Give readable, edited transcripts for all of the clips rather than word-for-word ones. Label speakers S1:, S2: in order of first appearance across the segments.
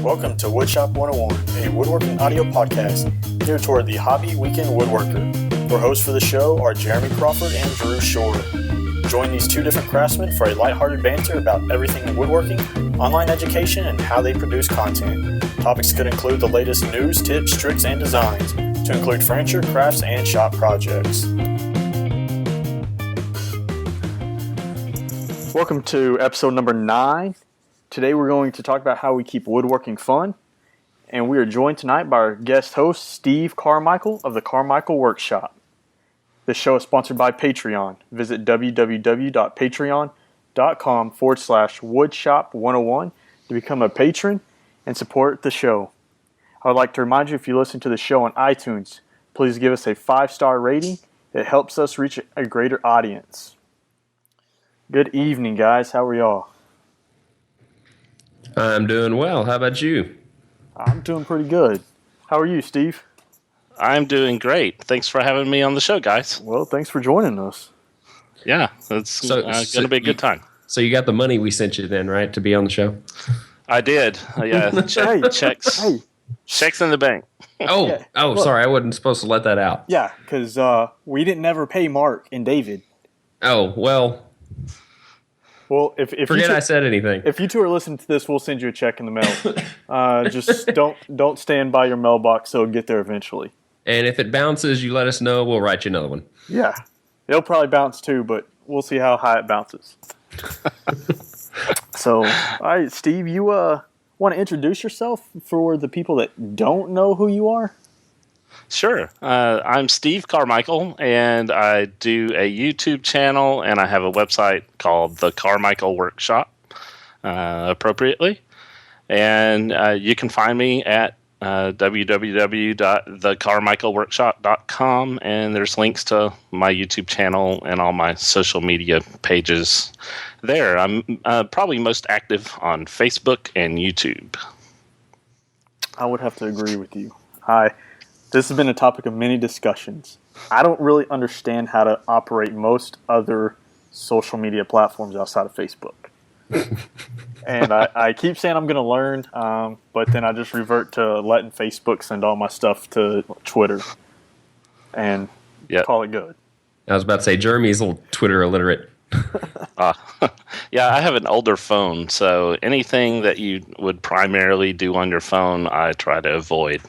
S1: Welcome to Woodshop 101, a woodworking audio podcast geared toward the hobby weekend woodworker. Our hosts for the show are Jeremy Crawford and Drew Shore. Join these two different craftsmen for a lighthearted banter about everything in woodworking, online education, and how they produce content. Topics could include the latest news, tips, tricks, and designs, to include furniture, crafts, and shop projects. Welcome to episode number 9. Today we're going to talk about how we keep woodworking fun, and we are joined tonight by our guest host, Steve Carmichael of the Carmichael Workshop. This show is sponsored by Patreon. Visit www.patreon.com/woodshop101 to become a patron and support the show. I would like to remind you, if you listen to the show on iTunes, please give us a 5-star rating. It helps us reach a greater audience. Good evening, guys. How are y'all?
S2: I'm doing well. How about you?
S1: I'm doing pretty good. How are you, Steve?
S3: I'm doing great. Thanks for having me on the show, guys.
S1: Well, thanks for joining us.
S3: Yeah, it's going to be a good time.
S2: So you got the money we sent you then, right, to be on the show?
S3: I did. Yeah, checks in the bank.
S1: Look,
S2: sorry. I wasn't supposed to let that out.
S1: Yeah, because we didn't ever pay Mark and David.
S2: Oh, well,
S1: if
S2: forget I said anything.
S1: If you two are listening to this, we'll send you a check in the mail. Just don't stand by your mailbox, so it'll get there eventually.
S2: And if it bounces, you let us know. We'll write you another one.
S1: Yeah. It'll probably bounce too, but we'll see how high it bounces. So, all right, Steve, you want to introduce yourself for the people that don't know who you are?
S3: Sure. I'm Steve Carmichael, and I do a YouTube channel, and I have a website called The Carmichael Workshop, appropriately. And you can find me at www.thecarmichaelworkshop.com, and there's links to my YouTube channel and all my social media pages there. I'm probably most active on Facebook and YouTube.
S1: I would have to agree with you. This has been a topic of many discussions. I don't really understand how to operate most other social media platforms outside of Facebook. And I keep saying I'm going to learn, but then I just revert to letting Facebook send all my stuff to Twitter and call it good.
S2: I was about to say, Jeremy's a little Twitter illiterate.
S3: Yeah, I have an older phone, so anything that you would primarily do on your phone, I try to avoid.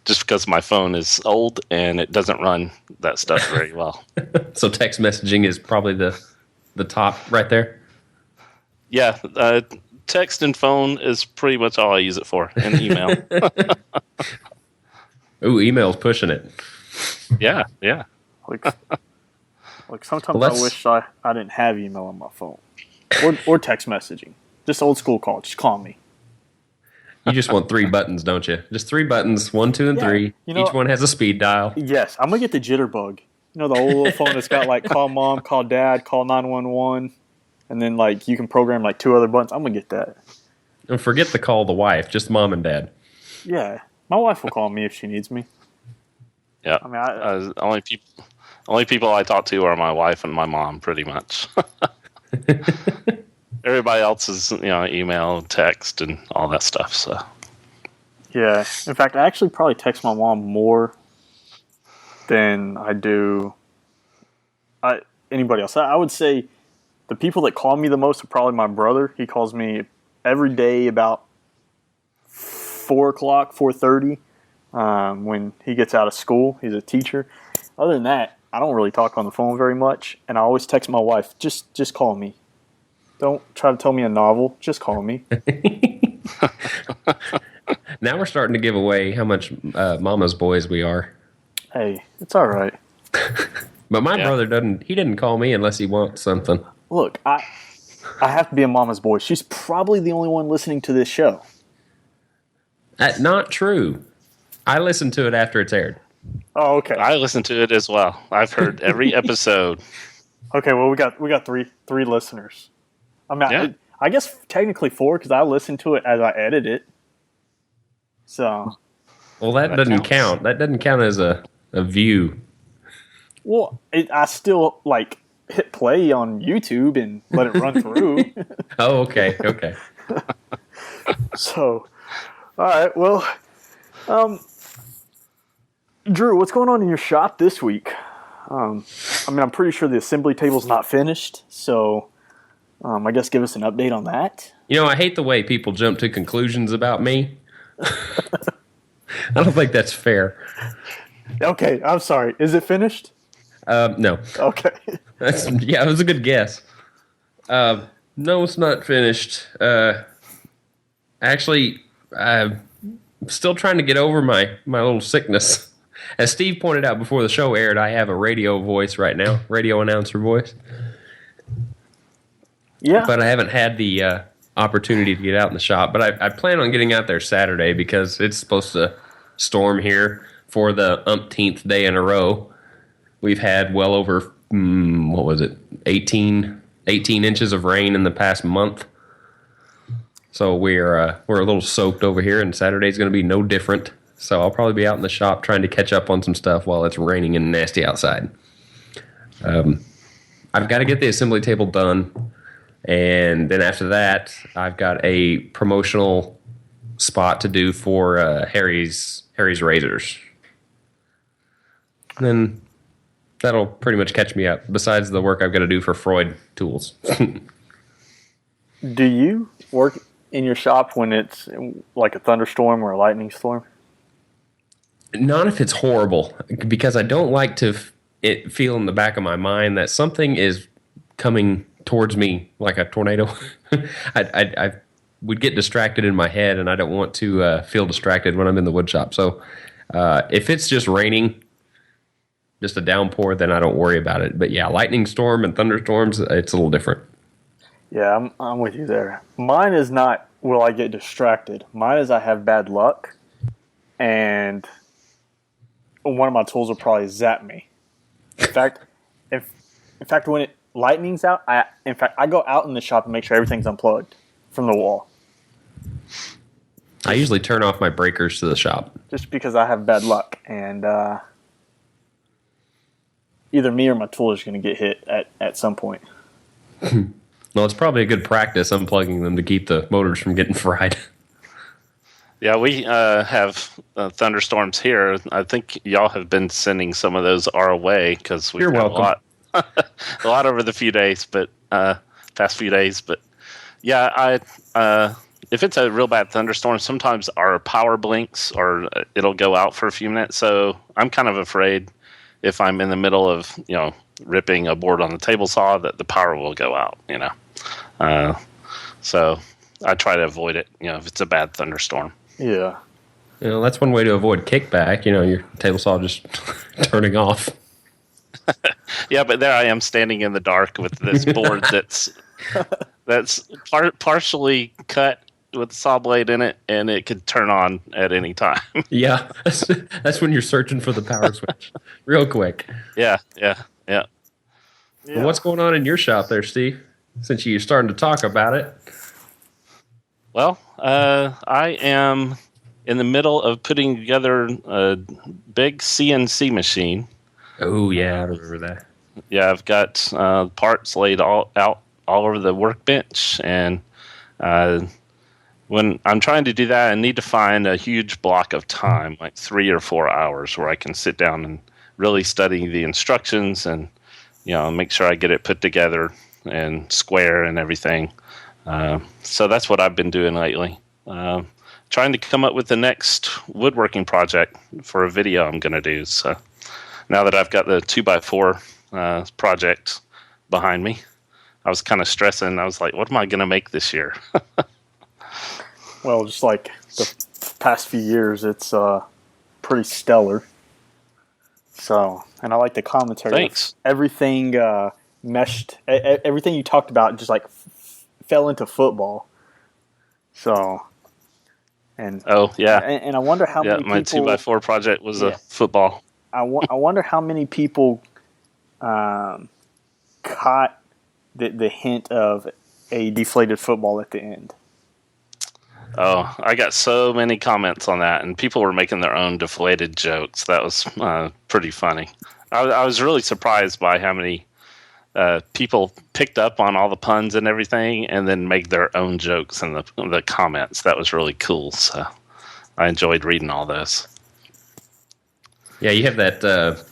S3: Just because my phone is old and it doesn't run that stuff very well.
S2: So text messaging is probably the top right there?
S3: Yeah, text and phone is pretty much all I use it for, and email.
S2: Ooh, email's pushing it.
S3: Yeah.
S1: Like sometimes I wish I didn't have email on my phone. Or text messaging. Just old school call. Just call me.
S2: You just want 3 buttons, don't you? Just 3 buttons, 1, 2, and 3. Each one has a speed dial.
S1: Yes, I'm going to get the jitterbug. You know, the old little phone that's got like call mom, call dad, call 911, and then like you can program like 2 other buttons. I'm going to get that.
S2: And forget the call the wife, just mom and dad.
S1: Yeah, my wife will call me if she needs me.
S3: Yeah, I mean, only people I talk to are my wife and my mom, pretty much. Everybody else is, email, text, and all that stuff. So,
S1: yeah. In fact, I actually probably text my mom more than I do anybody else. I would say the people that call me the most are probably my brother. He calls me every day about 4 o'clock, 4:30 when he gets out of school. He's a teacher. Other than that, I don't really talk on the phone very much, and I always text my wife, just call me. Don't try to tell me a novel. Just call me.
S2: Now we're starting to give away how much mama's boys we are.
S1: Hey, it's all right.
S2: But my brother didn't call me unless he wants something.
S1: Look, I have to be a mama's boy. She's probably the only one listening to this show.
S2: Not true. I listened to it after it's aired.
S1: Oh, okay.
S3: I listened to it as well. I've heard every episode.
S1: Okay, well we got three listeners. I guess technically 4 because I listened to it as I edit it. So.
S2: Well, that doesn't count. That doesn't count as a view.
S1: Well, I still hit play on YouTube and let it run through.
S2: Oh, okay.
S1: So, all right. Well, Drew, what's going on in your shop this week? I'm pretty sure the assembly table's not finished, so I guess give us an update on that.
S2: I hate the way people jump to conclusions about me. I don't think that's fair.
S1: Okay, I'm sorry. Is it finished?
S2: No.
S1: Okay.
S2: It was a good guess. No, it's not finished. Actually, I'm still trying to get over my little sickness. As Steve pointed out before the show aired, I have a radio voice right now, radio announcer voice.
S1: Yeah.
S2: But I haven't had the opportunity to get out in the shop. But I plan on getting out there Saturday because it's supposed to storm here for the umpteenth day in a row. We've had well over, 18 inches of rain in the past month. So we're a little soaked over here, and Saturday's going to be no different. So I'll probably be out in the shop trying to catch up on some stuff while it's raining and nasty outside. I've got to get the assembly table done, and then after that, I've got a promotional spot to do for Harry's razors. And then that'll pretty much catch me up, besides the work I've got to do for Freud tools.
S1: Do you work in your shop when it's like a thunderstorm or a lightning storm?
S2: Not if it's horrible, because I don't like to feel in the back of my mind that something is coming towards me like a tornado. I would get distracted in my head, and I don't want to feel distracted when I'm in the wood shop. So if it's just raining, just a downpour, then I don't worry about it. But yeah, lightning storm and thunderstorms, it's a little different.
S1: Yeah, I'm with you there. Mine is not will I get distracted. Mine is I have bad luck, and one of my tools will probably zap me. In fact, when it lightning's out, I go out in the shop and make sure everything's unplugged from the wall.
S2: I usually turn off my breakers to the shop.
S1: Just because I have bad luck, and either me or my tool is going to get hit at some point.
S2: Well, it's probably a good practice unplugging them to keep the motors from getting fried.
S3: Yeah, we have thunderstorms here. I think y'all have been sending some of those our way because we've had a lot over the past few days. But yeah, if it's a real bad thunderstorm, sometimes our power blinks or it'll go out for a few minutes. So I'm kind of afraid if I'm in the middle of ripping a board on the table saw that the power will go out. So I try to avoid it. If it's a bad thunderstorm.
S1: Yeah.
S2: That's one way to avoid kickback. Your table saw just turning off.
S3: Yeah, but there I am standing in the dark with this board that's partially cut with the saw blade in it, and it could turn on at any time.
S2: Yeah, that's when you're searching for the power switch, real quick.
S3: Yeah.
S2: Well, what's going on in your shop there, Steve? Since you're starting to talk about it.
S3: Well, I am in the middle of putting together a big CNC machine.
S2: Oh, yeah, I remember that.
S3: Yeah, I've got parts laid all over the workbench, and when I'm trying to do that, I need to find a huge block of time, like 3 or 4 hours, where I can sit down and really study the instructions and make sure I get it put together and square and everything. So that's what I've been doing lately. Trying to come up with the next woodworking project for a video I'm going to do. So now that I've got the 2x4 project behind me, I was kind of stressing. I was like, what am I going to make this year?
S1: Well, just like the past few years, it's pretty stellar. So, and I like the commentary.
S3: Thanks.
S1: Everything meshed. Everything you talked about just like fell into football. So, and
S3: oh yeah,
S1: and I wonder how many
S3: my
S1: people,
S3: 2x4 project was a football.
S1: I wonder how many people caught the hint of a deflated football at the end.
S3: Oh, I got so many comments on that, and people were making their own deflated jokes. That was pretty funny. I was really surprised by how many people picked up on all the puns and everything, and then made their own jokes in the comments. That was really cool. So I enjoyed reading all those.
S2: Yeah, you have that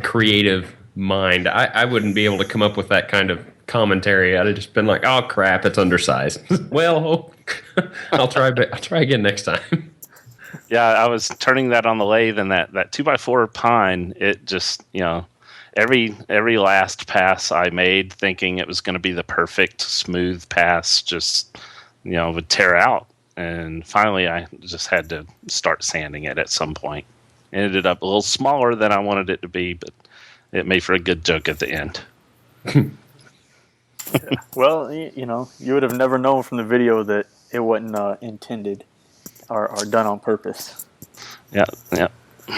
S2: creative mind. I wouldn't be able to come up with that kind of commentary. I'd have just been like, "Oh crap, it's undersized." Well, I'll try again next time.
S3: Yeah, I was turning that on the lathe, and that 2x4 pine, it just, every last pass I made, thinking it was going to be the perfect smooth pass, just would tear out. And finally, I just had to start sanding it at some point. It ended up a little smaller than I wanted it to be, but it made for a good joke at the end.
S1: Yeah. Well, you would have never known from the video that it wasn't intended or done on purpose.
S3: Yeah.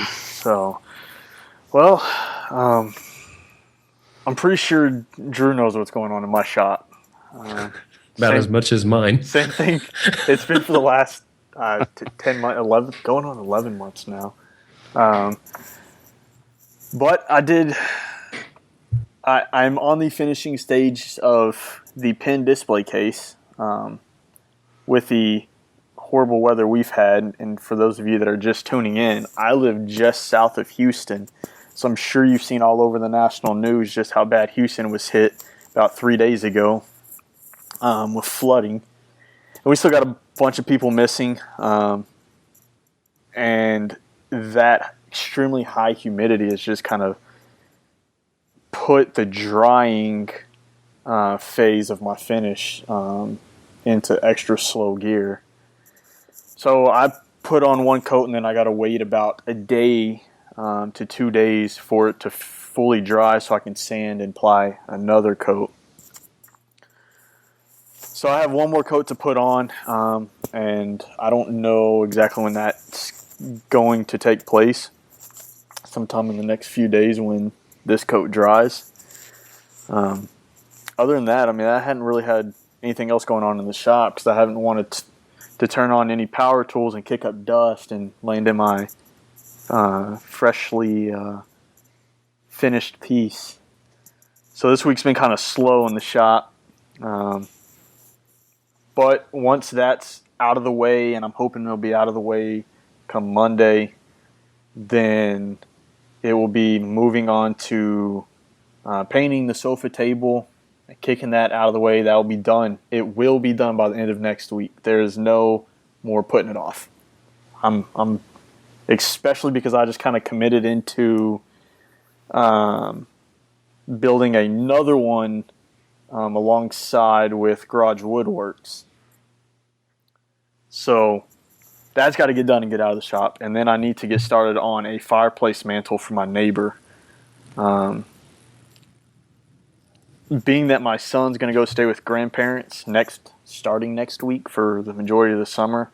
S1: So, well, I'm pretty sure Drew knows what's going on in my shop.
S2: About as much as mine.
S1: Same thing. It's been for the last 10 months, 11, going on 11 months now. But I'm on the finishing stage of the pen display case. With the horrible weather we've had, and for those of you that are just tuning in, I live just south of Houston, so I'm sure you've seen all over the national news just how bad Houston was hit about 3 days ago with flooding. And we still got a bunch of people missing, and that extremely high humidity has just kind of put the drying phase of my finish into extra slow gear. So I put on one coat, and then I got to wait about a day to 2 days for it to fully dry so I can sand and apply another coat. So I have one more coat to put on, and I don't know exactly when that's going to take place. Sometime in the next few days when this coat dries. Other than that, I hadn't really had anything else going on in the shop because I haven't wanted to turn on any power tools and kick up dust and land in my freshly finished piece. So this week's been kind of slow in the shop. But once that's out of the way, and I'm hoping it'll be out of the way come Monday, then it will be moving on to painting the sofa table, kicking that out of the way. That will be done. It will be done by the end of next week. There is no more putting it off. I'm especially because I just kind of committed into building another one alongside with Garage Woodworks. So that's got to get done and get out of the shop. And then I need to get started on a fireplace mantle for my neighbor. Being that my son's going to go stay with grandparents starting next week for the majority of the summer,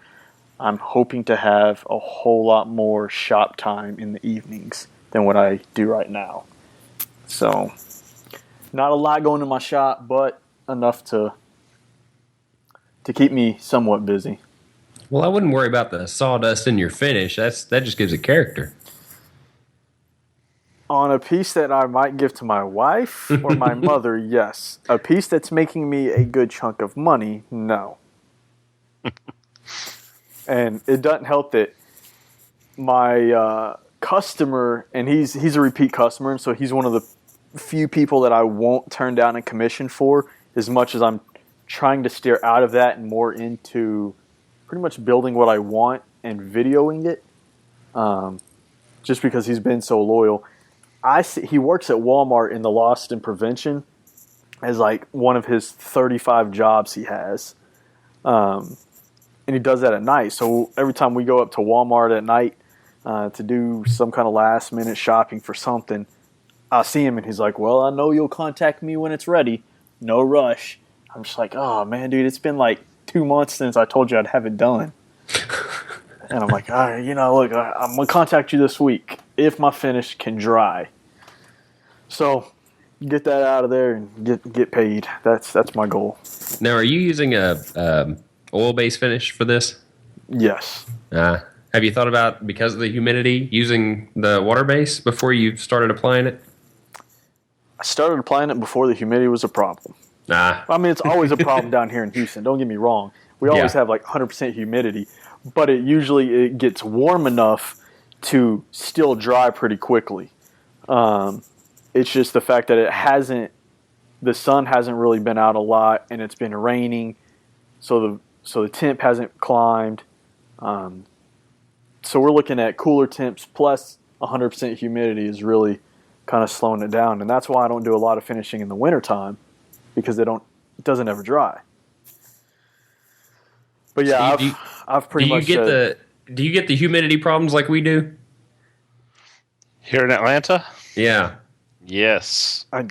S1: I'm hoping to have a whole lot more shop time in the evenings than what I do right now. So, not a lot going in my shop, but enough to keep me somewhat busy.
S2: Well, I wouldn't worry about the sawdust in your finish. That just gives it character.
S1: On a piece that I might give to my wife or my mother, yes. A piece that's making me a good chunk of money, no. And it doesn't help that my customer, and he's a repeat customer, and so he's one of the few people that I won't turn down a commission for, as much as I'm trying to steer out of that and more into pretty much building what I want and videoing it, just because he's been so loyal. He works at Walmart in the loss and prevention as like one of his 35 jobs he has. And he does that at night. So every time we go up to Walmart at night to do some kind of last minute shopping for something, I see him and he's like, well, I know you'll contact me when it's ready. No rush. I'm just like, oh man, dude, it's been like 2 months since I told you I'd have it done. And I'm like, all right, look, I'm going to contact you this week if my finish can dry. So get that out of there and get paid. That's my goal.
S2: Now, are you using a oil-based finish for this?
S1: Yes.
S2: Have you thought about, because of the humidity, using the water base before you started applying it?
S1: I started applying it before the humidity was a problem.
S2: Nah.
S1: I mean, it's always a problem down here in Houston. Don't get me wrong. We always have like 100% humidity, but it gets warm enough to still dry pretty quickly. It's just the fact that the sun hasn't really been out a lot, and it's been raining, so the temp hasn't climbed. So we're looking at cooler temps plus 100% humidity is really kind of slowing it down, and that's why I don't do a lot of finishing in the wintertime, because it doesn't ever dry. But yeah,
S2: Steve,
S1: I've pretty much
S2: do you get the humidity problems like we do
S3: Here in Atlanta?
S2: Yeah.
S3: Yes.
S1: I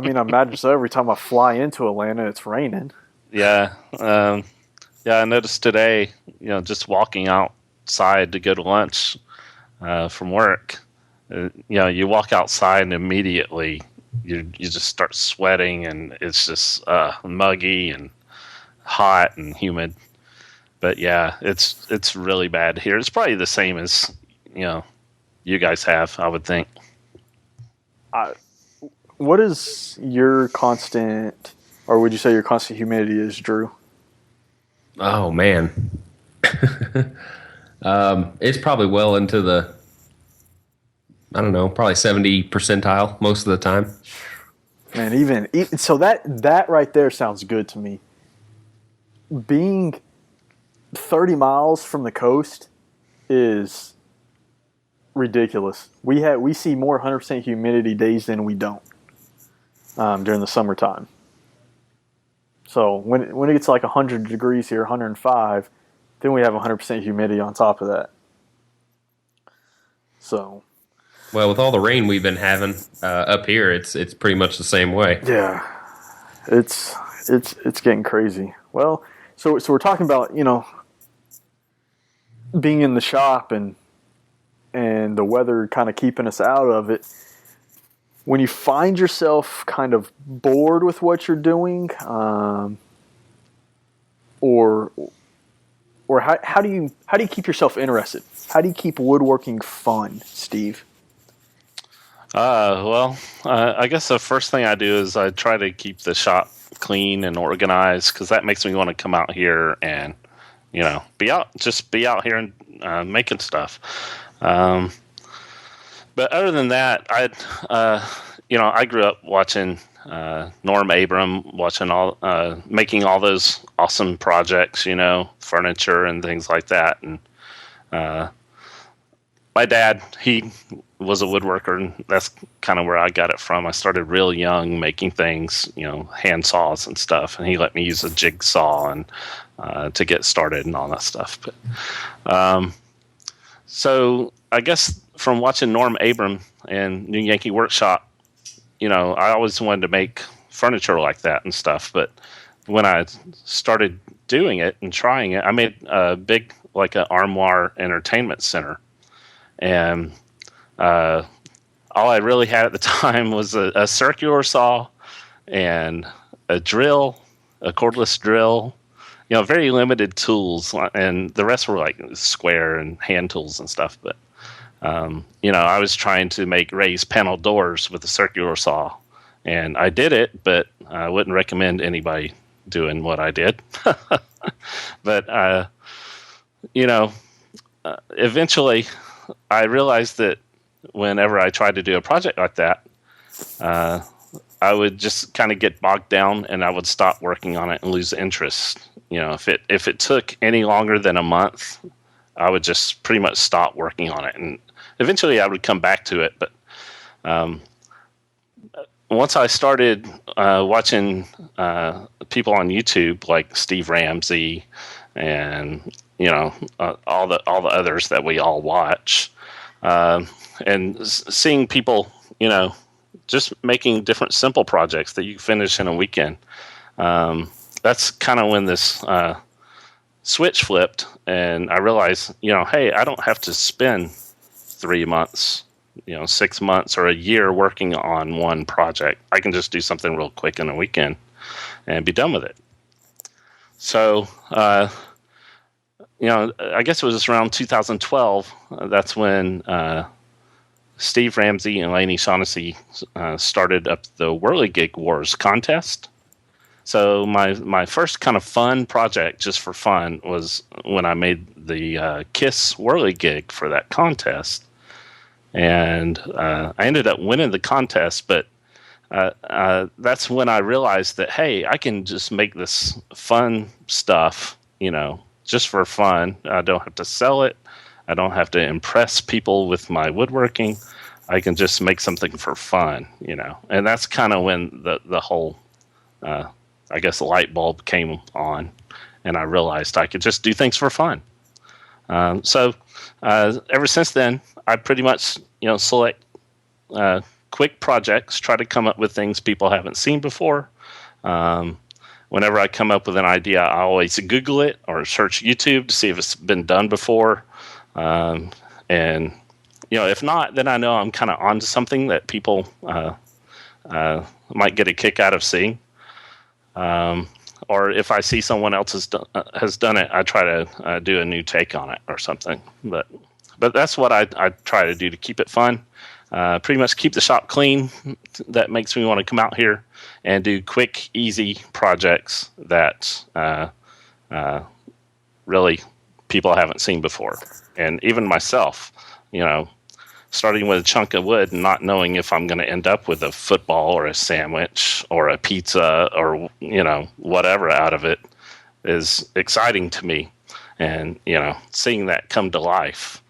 S1: mean, I imagine so. Every time I fly into Atlanta, it's raining.
S3: Yeah. I noticed today, just walking outside to go to lunch from work, you walk outside and immediately you just start sweating, and it's just muggy and hot and humid. But yeah, it's really bad here. It's probably the same as you guys have, I would think.
S1: What is your constant, or would you say your constant humidity is, Drew?
S2: Oh man. It's probably well into the, I don't know, probably 70 percentile most of the time.
S1: Man, even so, that right there sounds good to me. Being 30 miles from the coast is ridiculous. We see more 100% humidity days than we don't during the summertime. So when it gets like 100 degrees here, 105, then we have 100% humidity on top of that. So,
S2: well, with all the rain we've been having up here, it's pretty much the same way.
S1: yeah, it's getting crazy. Well, so we're talking about being in the shop and the weather kind of keeping us out of it. When you find yourself kind of bored with what you're doing, or how do you keep yourself interested? How do you keep woodworking fun, Steve?
S3: I guess the first thing I do is I try to keep the shop clean and organized, because that makes me want to come out here and be out here and making stuff. But other than that, I grew up watching Norm Abram, making all those awesome projects, furniture and things like that. And my dad, he was a woodworker, and that's kind of where I got it from. I started real young making things, hand saws and stuff, and he let me use a jigsaw and to get started and all that stuff. But so I guess from watching Norm Abram and New Yankee Workshop, I always wanted to make furniture like that and stuff. But when I started doing it and trying it, I made a big, like an armoire entertainment center. And all I really had at the time was a circular saw and a drill, a cordless drill, very limited tools. And the rest were like square and hand tools and stuff. But I was trying to make raised panel doors with a circular saw, and I did it, but I wouldn't recommend anybody doing what I did. But, eventually I realized that whenever I tried to do a project like that, I would just kind of get bogged down, and I would stop working on it and lose interest. If it took any longer than a month, I would just pretty much stop working on it, and eventually I would come back to it. But once I started watching people on YouTube like Steve Ramsey and all the others that we all watch, and seeing people just making different simple projects that you finish in a weekend, that's kind of when this switch flipped, and I realized, hey, I don't have to spend 3 months, 6 months or a year working on one project. I can just do something real quick in a weekend and be done with it. So, I guess it was around 2012. That's when Steve Ramsey and Lainey Shaughnessy started up the Whirligig Wars contest. So my first kind of fun project, just for fun, was when I made the Kiss Whirligig for that contest. And I ended up winning the contest, but that's when I realized that, hey, I can just make this fun stuff, just for fun. I don't have to sell it. I don't have to impress people with my woodworking. I can just make something for fun, And that's kind of when the whole, I guess, the light bulb came on, and I realized I could just do things for fun. So ever since then, I pretty much, select quick projects, try to come up with things people haven't seen before. Whenever I come up with an idea, I always Google it or search YouTube to see if it's been done before. And, if not, then I know I'm kind of onto something that people might get a kick out of seeing. Or if I see someone else has done it, I try to do a new take on it or something. But that's what I try to do to keep it fun. Pretty much keep the shop clean. That makes me want to come out here and do quick, easy projects that really people haven't seen before. And even myself, starting with a chunk of wood and not knowing if I'm going to end up with a football or a sandwich or a pizza or, whatever out of it is exciting to me. And, seeing that come to life,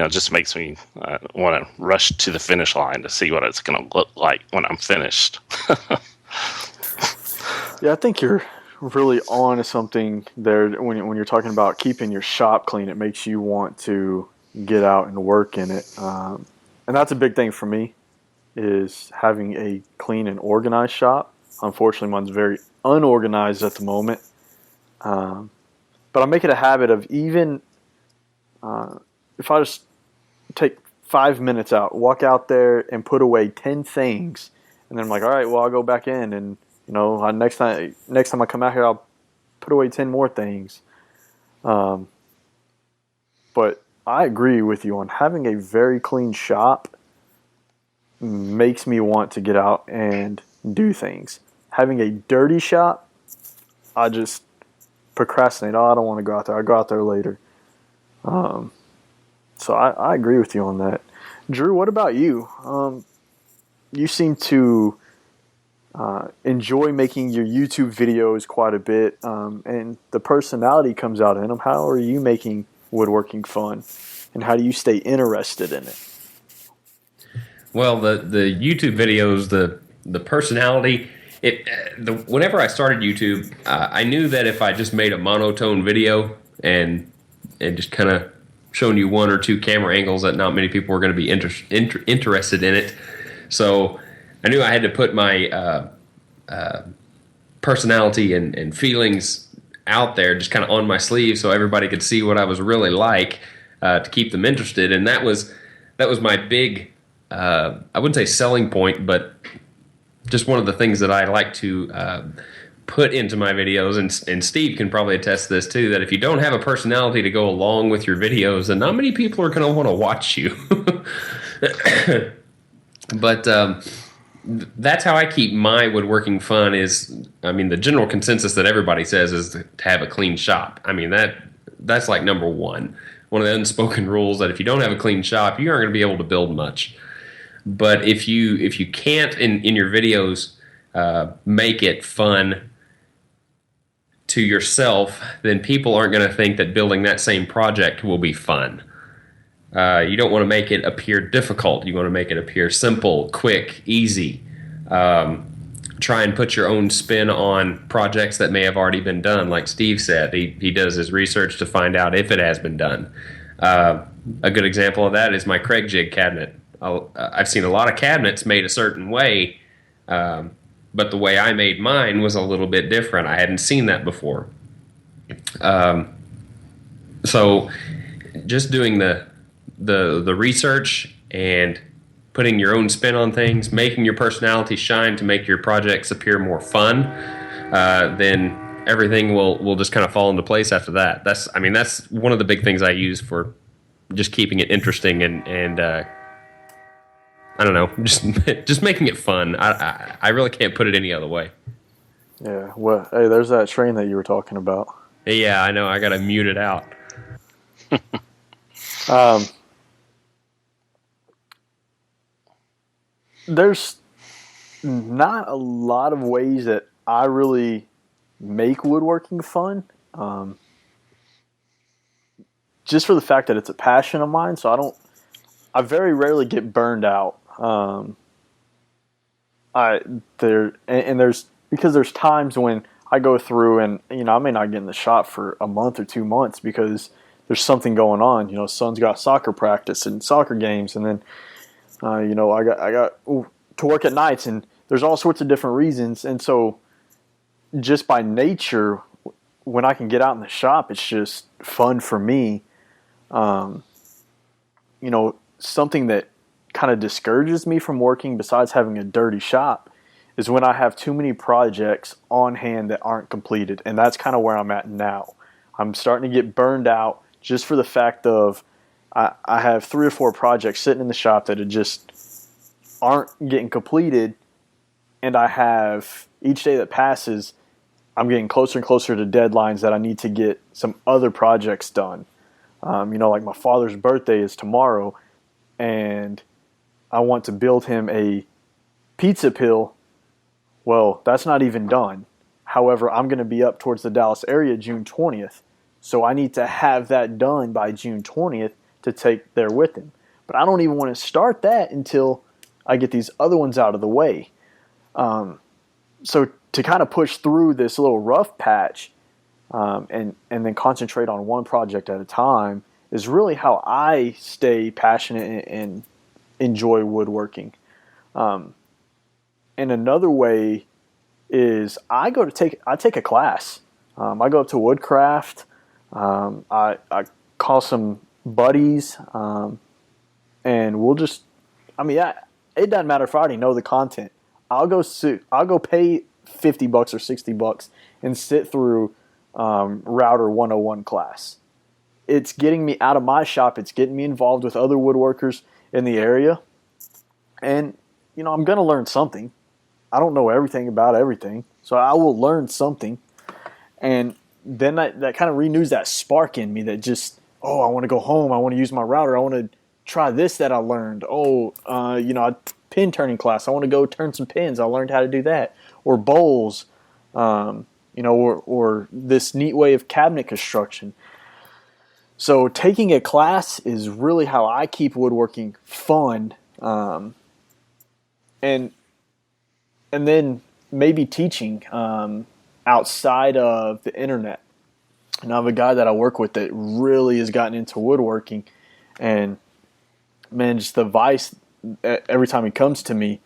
S3: just makes me want to rush to the finish line to see what it's going to look like when I'm finished.
S1: Yeah, I think you're really on to something there when you're talking about keeping your shop clean. It makes you want to get out and work in it. And that's a big thing for me, is having a clean and organized shop. Unfortunately, mine's very unorganized at the moment. But I make it a habit of, even if I just take 5 minutes out, walk out there and put away 10 things, and then I'm like, all right, well, I'll go back in, and next time I come out here, I'll put away 10 more things. But I agree with you on having a very clean shop makes me want to get out and do things. Having a dirty shop, I just procrastinate. Oh, I don't want to go out there. I'll go out there later. So I agree with you on that. Drew, what about you? You seem to enjoy making your YouTube videos quite a bit, and the personality comes out in them. How are you making woodworking fun, and how do you stay interested in it?
S2: Well, the YouTube videos, the personality, whenever I started YouTube, I knew that if I just made a monotone video and just kind of showing you one or two camera angles, that not many people were going to be interested in it. So I knew I had to put my personality and feelings out there, just kind of on my sleeve, so everybody could see what I was really like, to keep them interested. And that was my big, I wouldn't say selling point, but just one of the things that I like to put into my videos. And Steve can probably attest to this too, that if you don't have a personality to go along with your videos, then not many people are going to want to watch you. But that's how I keep my woodworking fun. The general consensus that everybody says is to have a clean shop. I mean, that's like number one. One of the unspoken rules, that if you don't have a clean shop, you aren't going to be able to build much. But if you can't in your videos make it fun to yourself, then people aren't going to think that building that same project will be fun. You don't want to make it appear difficult. You want to make it appear simple, quick, easy. Try and put your own spin on projects that may have already been done. Like Steve said, he does his research to find out if it has been done. A good example of that is my Craig jig cabinet. I've seen a lot of cabinets made a certain way, but the way I made mine was a little bit different. I hadn't seen that before. So just doing the research and putting your own spin on things, making your personality shine to make your projects appear more fun, then everything will just kind of fall into place after that. That's one of the big things I use for just keeping it interesting and I don't know, just making it fun. I really can't put it any other way.
S1: Yeah. Well, hey, there's that train that you were talking about.
S2: Yeah, I know. I got to mute it out.
S1: There's not a lot of ways that I really make woodworking fun. Just for the fact that it's a passion of mine, so I very rarely get burned out. There's times when I go through and I may not get in the shop for a month or 2 months because there's something going on. Son's got soccer practice and soccer games, and then I got to work at nights, and there's all sorts of different reasons. And so, just by nature, when I can get out in the shop, it's just fun for me. Something that kind of discourages me from working, besides having a dirty shop, is when I have too many projects on hand that aren't completed. And that's kind of where I'm at now. I'm starting to get burned out just for the fact of I have 3 or 4 projects sitting in the shop that just aren't getting completed. And I have, each day that passes, I'm getting closer and closer to deadlines that I need to get some other projects done. Like my father's birthday is tomorrow, and I want to build him a pizza pill. Well, that's not even done. However, I'm going to be up towards the Dallas area June 20th. So I need to have that done by June 20th to take there with him. But I don't even want to start that until I get these other ones out of the way. So to kind of push through this little rough patch, and then concentrate on one project at a time is really how I stay passionate and enjoy woodworking. And another way is I take a class. I go up to Woodcraft. I call some buddies, and we'll just. It doesn't matter if I already know the content. I'll go pay $50 or $60 and sit through Router 101 class. It's getting me out of my shop. It's getting me involved with other woodworkers in the area. And, I'm going to learn something. I don't know everything about everything, so I will learn something. And then that kind of renews that spark in me that just, I want to go home. I want to use my router. I want to try this that I learned. Pin turning class. I want to go turn some pins. I learned how to do that. Or bowls. Or this neat way of cabinet construction. So taking a class is really how I keep woodworking fun, and then maybe teaching outside of the internet. And I have a guy that I work with that really has gotten into woodworking, and man, just the advice every time he comes to me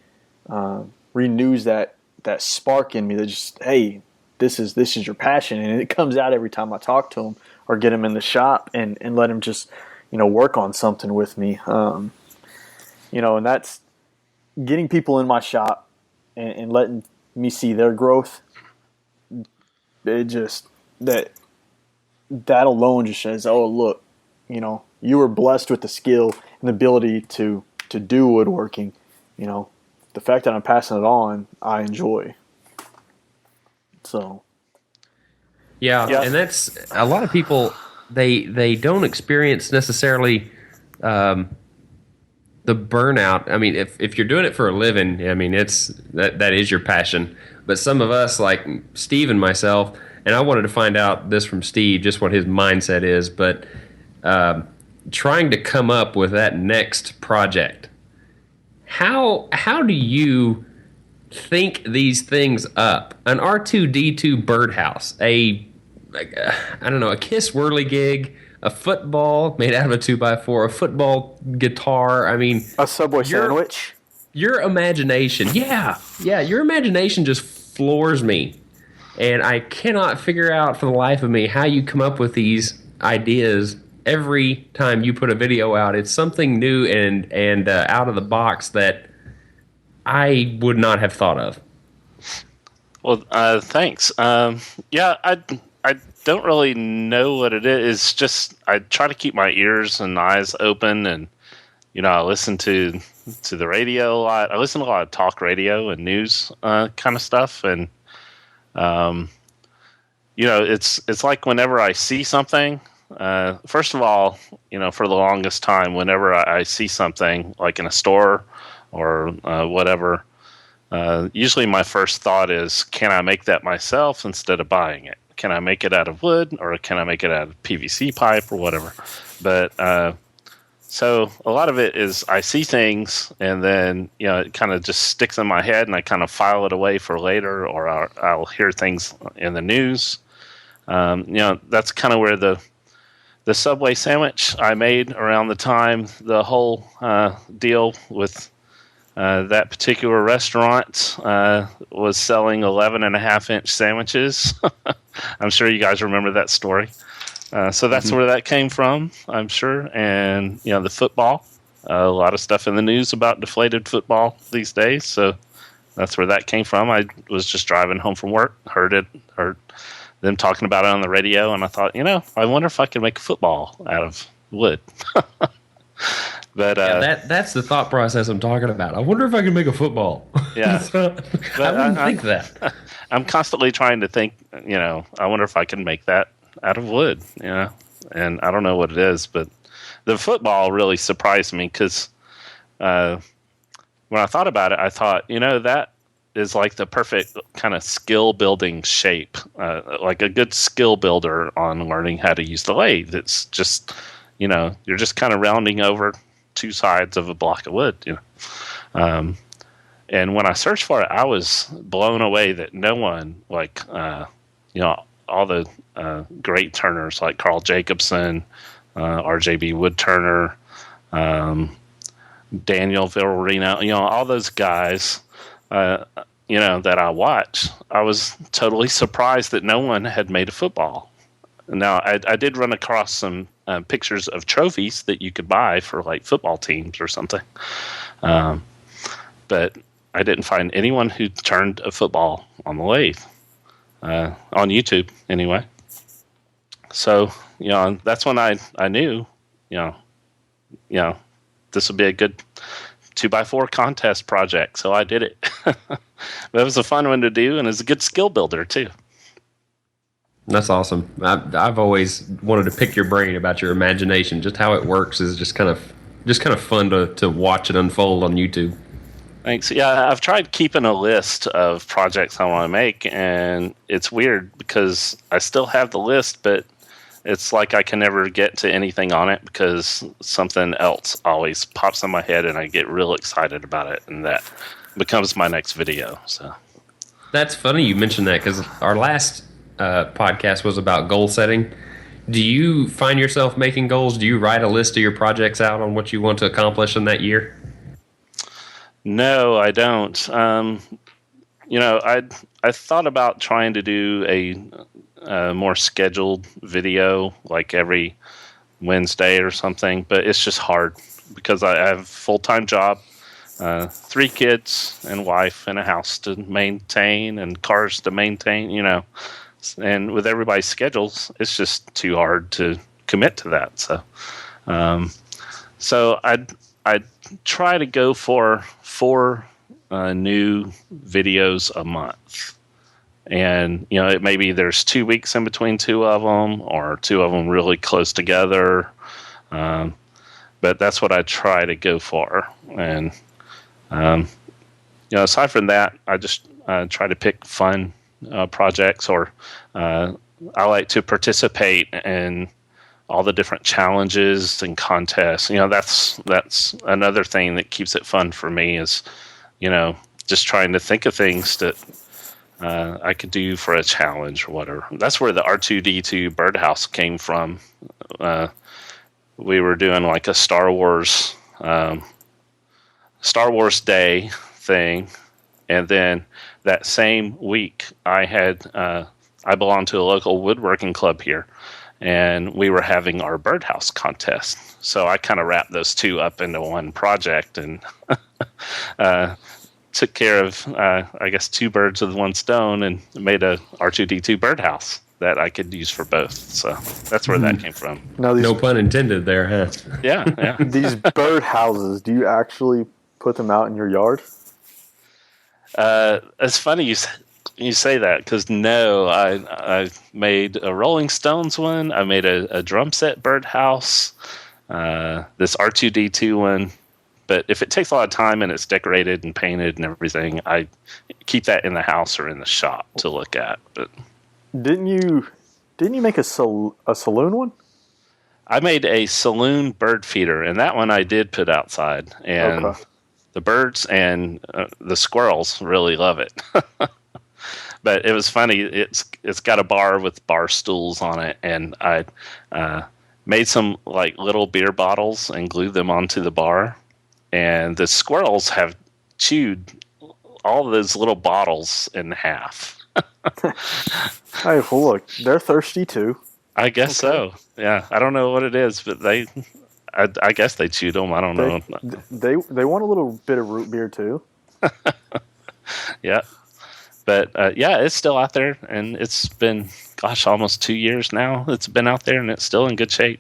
S1: renews that spark in me that just, hey, this is your passion, and it comes out every time I talk to him or get him in the shop and let him just work on something with me. And that's getting people in my shop and letting me see their growth. It just that alone just says, oh look, you were blessed with the skill and the ability to do woodworking. The fact that I'm passing it on, I enjoy. So,
S2: yeah, and that's a lot of people. They don't experience necessarily the burnout. I mean, if you're doing it for a living, I mean, it's that is your passion. But some of us, like Steve and myself, and I wanted to find out this from Steve, just what his mindset is. But trying to come up with that next project, how do you think these things up? An R2D2 birdhouse, a Kiss whirligig, a football made out of a 2x4, a football guitar. I mean,
S1: a Subway sandwich.
S2: Your imagination, your imagination just floors me, and I cannot figure out for the life of me how you come up with these ideas. Every time you put a video out, it's something new and out of the box that I would not have thought of.
S3: Well, thanks. I I don't really know what it is. It's just I try to keep my ears and eyes open, and I listen to the radio a lot. I listen to a lot of talk radio and news kind of stuff, and it's like whenever I see something. First of all, for the longest time, whenever I see something like in a store or whatever, usually my first thought is, can I make that myself instead of buying it? Can I make it out of wood, or can I make it out of PVC pipe or whatever? But so a lot of it is I see things and then it kind of just sticks in my head, and I kind of file it away for later, or I'll hear things in the news. That's kind of where the Subway sandwich I made around the time the whole deal with that particular restaurant was selling 11.5-inch sandwiches. I'm sure you guys remember that story. So that's where that came from, I'm sure. And, the football, a lot of stuff in the news about deflated football these days. So that's where that came from. I was just driving home from work, heard them talking about it on the radio, and I thought, I wonder if I could make a football out of wood. But
S2: that's the thought process I'm talking about. I wonder if I can make a football.
S3: Yeah.
S2: But I wouldn't think that.
S3: I'm constantly trying to think, I wonder if I can make that out of wood, and I don't know what it is, but the football really surprised me because when I thought about it, I thought, that is like the perfect kind of skill building shape, like a good skill builder on learning how to use the lathe. It's just, you're just kind of rounding over two sides of a block of wood, and when I searched for it, I was blown away that no one all the great turners like Carl Jacobson, RJB Wood Turner, Daniel Villarino, all those guys, that I watch, I was totally surprised that no one had made a football. Now, I did run across some pictures of trophies that you could buy for like football teams or something. But I didn't find anyone who turned a football on the lathe, on YouTube anyway. So, that's when I knew, this would be a good 2x4 contest project. So I did it. But it was a fun one to do, and it's a good skill builder too.
S2: That's awesome. I've always wanted to pick your brain about your imagination. Just how it works is just kind of fun to watch it unfold on YouTube.
S3: Thanks. Yeah, I've tried keeping a list of projects I want to make, and it's weird because I still have the list, but it's like I can never get to anything on it because something else always pops in my head, and I get real excited about it, and that becomes my next video. So
S2: that's funny you mentioned that because our last podcast was about goal setting. Do you find yourself making goals? Do you write a list of your projects out on what you want to accomplish in that year?
S3: No, I don't. I thought about trying to do a more scheduled video, like every Wednesday or something, but it's just hard because I have a full-time job, 3 kids and wife and a house to maintain and cars to maintain, and with everybody's schedules, it's just too hard to commit to that. So I'd try to go for 4 new videos a month. And, maybe there's 2 weeks in between 2 of them, or 2 of them really close together. But that's what I try to go for. And, aside from that, I just try to pick fun projects, or I like to participate in all the different challenges and contests. That's another thing that keeps it fun for me is, just trying to think of things that I could do for a challenge or whatever. That's where the R2-D2 birdhouse came from. We were doing like a Star Wars Day thing, and then that same week I belonged to a local woodworking club here, and we were having our birdhouse contest. So I kind of wrapped those 2 up into one project and took care of, 2 birds with 1 stone and made a R2-D2 birdhouse. that I could use for both. So that's where that came from.
S1: Now
S2: No pun intended there, huh?
S3: Yeah.
S1: these bird houses, do you actually put them out in your yard?
S3: It's funny you say that, because no, I made a Rolling Stones one. I made a drum set birdhouse, this R2D2 one. But if it takes a lot of time and it's decorated and painted and everything, I keep that in the house or in the shop to look at. But
S1: Didn't you make a saloon one?
S3: I made a saloon bird feeder, and that one I did put outside. And
S1: Okay.
S3: the birds and the squirrels really love it. But it was funny. It's got a bar with bar stools on it, and I made some like little beer bottles and glued them onto the bar. And the squirrels have chewed all of those little bottles in half.
S1: Hey, well, look, they're thirsty too.
S3: I guess so. Yeah, I don't know what it is, but I guess they chewed them. I don't know.
S1: They want a little bit of root beer too.
S3: Yeah. But yeah, it's still out there, and it's been, almost 2 years now. It's been out there, and it's still in good shape.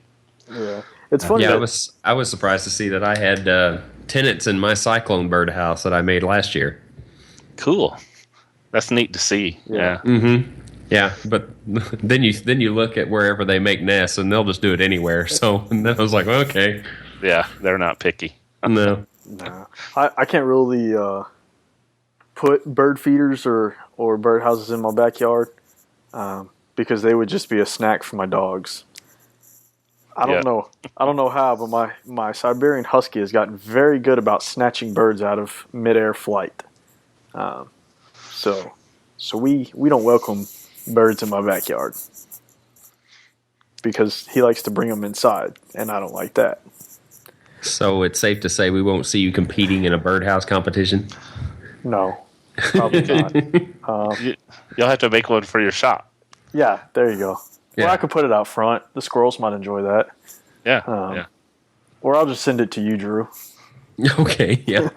S1: Yeah, it's funny.
S2: Yeah, I was surprised to see that I had tenants in my cyclone birdhouse that I made last year.
S3: Cool. That's neat to see. Yeah.
S2: Mm-hmm. Yeah, but then you look at wherever they make nests, and they'll just do it anywhere. So and then I was like, okay,
S3: Yeah, they're not picky.
S2: no.
S1: Nah, I can't really put bird feeders or bird houses in my backyard because they would just be a snack for my dogs. I don't know how, but my Siberian Husky has gotten very good about snatching birds out of midair flight. So we don't welcome birds in my backyard because he likes to bring them inside, and I don't like that.
S2: So it's safe to say we won't see you competing in a birdhouse competition?
S1: No, probably not.
S3: You'll have to make one for your shop.
S1: Yeah, there you go.
S2: Yeah.
S1: Or I could put it out front. The squirrels might enjoy that.
S3: Yeah.
S1: Yeah. Or I'll just send it to you, Drew.
S2: Okay, yeah.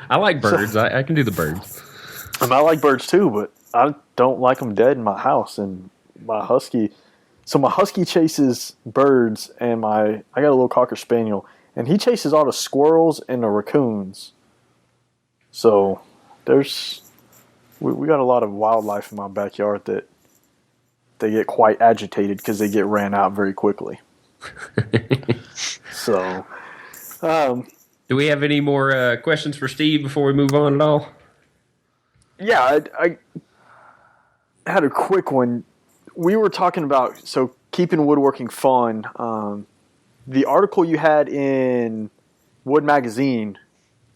S2: I like birds. I can do the birds.
S1: I mean, I like birds too, but I don't like them dead in my house. And my husky, so my husky chases birds, and I got a little Cocker Spaniel, and he chases all the squirrels and the raccoons. So we got a lot of wildlife in my backyard that they get quite agitated because they get ran out very quickly. So,
S2: Do we have any more questions for Steve before we move on at all?
S1: yeah, I had a quick one. We were talking about keeping woodworking fun. The article you had in Wood Magazine,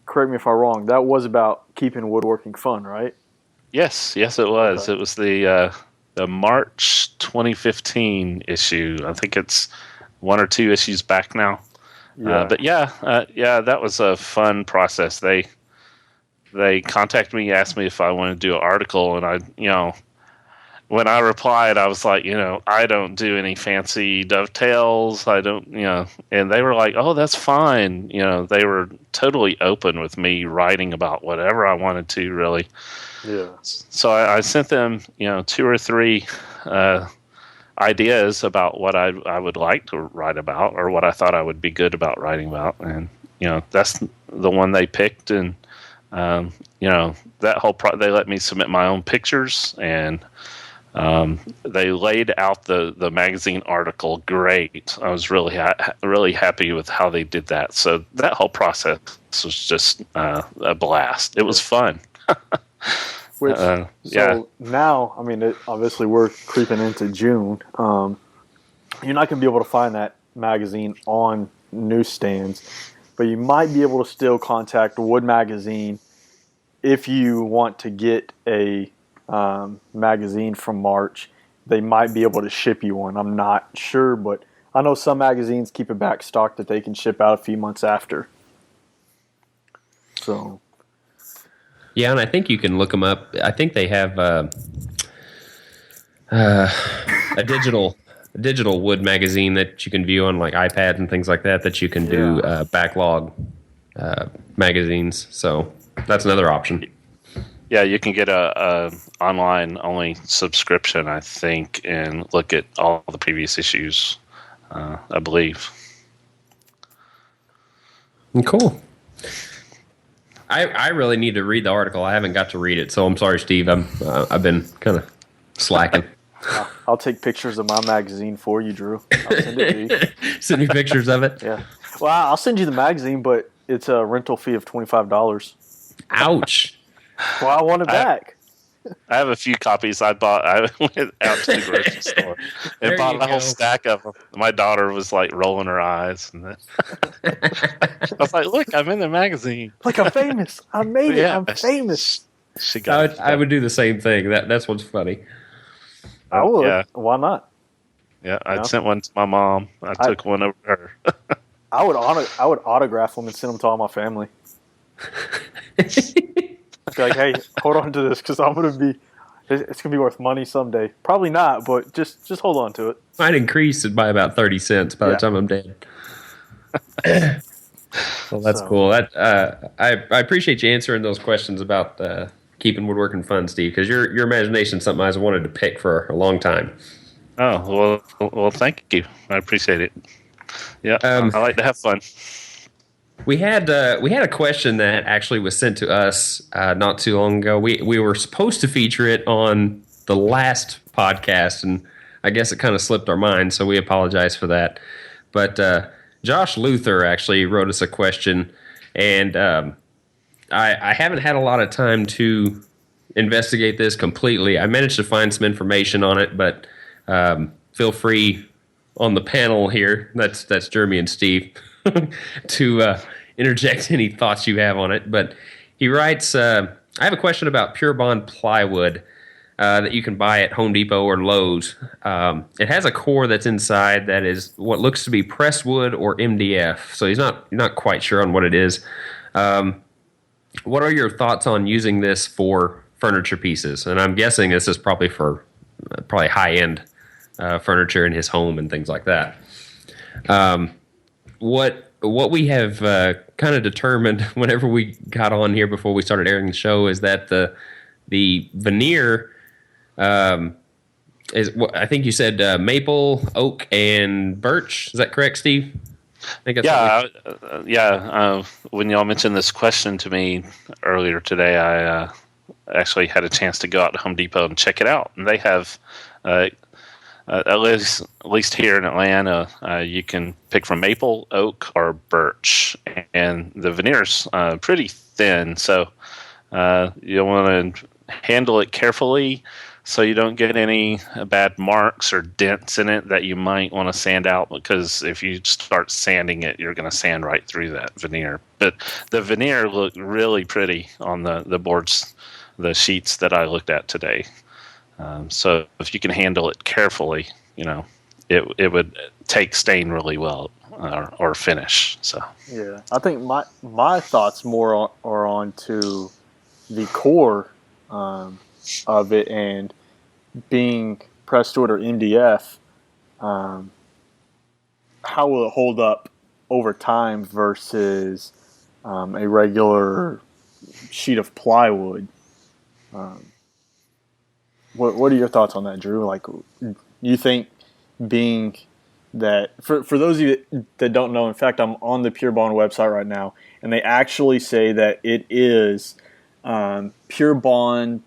S1: correct me if I'm wrong, that was about keeping woodworking fun, right?
S3: Yes, it was.
S1: Okay.
S3: It was the March 2015 issue. I think it's 1 or 2 issues back now.
S1: Yeah.
S3: But that was a fun process. They contacted me, asked me if I wanted to do an article, and when I replied, I was like, I don't do any fancy dovetails. I don't, and they were like, oh, that's fine. They were totally open with me writing about whatever I wanted to, really.
S1: Yeah.
S3: So I sent them, 2 or 3 ideas about what I would like to write about, or what I thought I would be good about writing about, and that's the one they picked. And that whole they let me submit my own pictures, and they laid out the magazine article great. I was really really happy with how they did that. So that whole process was just a blast. It was fun.
S1: Which, now, I mean, obviously we're creeping into June. You're not going to be able to find that magazine on newsstands, but you might be able to still contact Wood Magazine if you want to get a magazine from March. They might be able to ship you one. I'm not sure, but I know some magazines keep a back stock that they can ship out a few months after. So...
S2: Yeah, and I think you can look them up. I think they have a digital wood magazine that you can view on like iPads and things like that you can do backlog magazines. So that's another option.
S3: Yeah, you can get a online only subscription, I think, and look at all the previous issues. I believe.
S2: Cool. I really need to read the article. I haven't got to read it, so I'm sorry, Steve. I've been kind of slacking.
S1: I'll take pictures of my magazine for you, Drew. I'll send it to you.
S2: Send me pictures of it.
S1: Yeah. Well, I'll send you the magazine, but it's a rental fee of $25.
S2: Ouch.
S1: Well, I want it back.
S3: I have a few copies I bought. I went out to the grocery store and bought a whole stack of them. My daughter was like rolling her eyes. And I was like, look, I'm in the magazine.
S1: Like, I'm famous. I made it. I'm famous.
S3: She got
S2: I would do the same thing. That's what's funny.
S1: I would.
S3: Yeah.
S1: Why not?
S3: Yeah, I sent one to my mom. I took one over to her.
S1: I would autograph them and send them to all my family. I'd be like, hey, hold on to this because it's gonna be worth money someday. Probably not, but just hold on to it.
S2: Might increase it by about 30 cents by the time I'm dead. Well, that's cool. That I appreciate you answering those questions about keeping woodworking fun, Steve, because your imagination is something I wanted to pick for a long time.
S3: Oh, well, thank you. I appreciate it. Yeah, I like to have fun.
S2: We had a question that actually was sent to us not too long ago. We were supposed to feature it on the last podcast, and I guess it kind of slipped our mind, so we apologize for that. But Josh Luther actually wrote us a question, and I haven't had a lot of time to investigate this completely. I managed to find some information on it, but feel free on the panel here, that's Jeremy and Steve, to interject any thoughts you have on it. But he writes, I have a question about Pure Bond plywood that you can buy at Home Depot or Lowe's. It has a core that's inside that is what looks to be pressed wood or MDF, so he's not quite sure on what it is. What are your thoughts on using this for furniture pieces? And I'm guessing this is probably for high-end furniture in his home and things like that. What we have kind of determined whenever we got on here before we started airing the show is that the veneer is, I think you said maple, oak, and birch. Is that correct, Steve? I think that's when y'all mentioned this question to me earlier today, I actually had a chance to go out to Home Depot and check it out, and they have. At least here in Atlanta, you can pick from maple, oak, or birch, and the veneer's pretty thin, so you'll want to handle it carefully so you don't get any bad marks or dents in it that you might want to sand out, because if you start sanding it, you're going to sand right through that veneer. But the veneer looked really pretty on the boards, the sheets that I looked at today. So if you can handle it carefully, it would take stain really well or finish. So
S1: yeah, I think my thoughts more are on to the core of it, and being pressed wood or MDF. How will it hold up over time versus a regular sheet of plywood? What are your thoughts on that, Drew? Like, you think being that, for those of you that don't know, in fact, I'm on the Pure Bond website right now, and they actually say that it is Pure Bond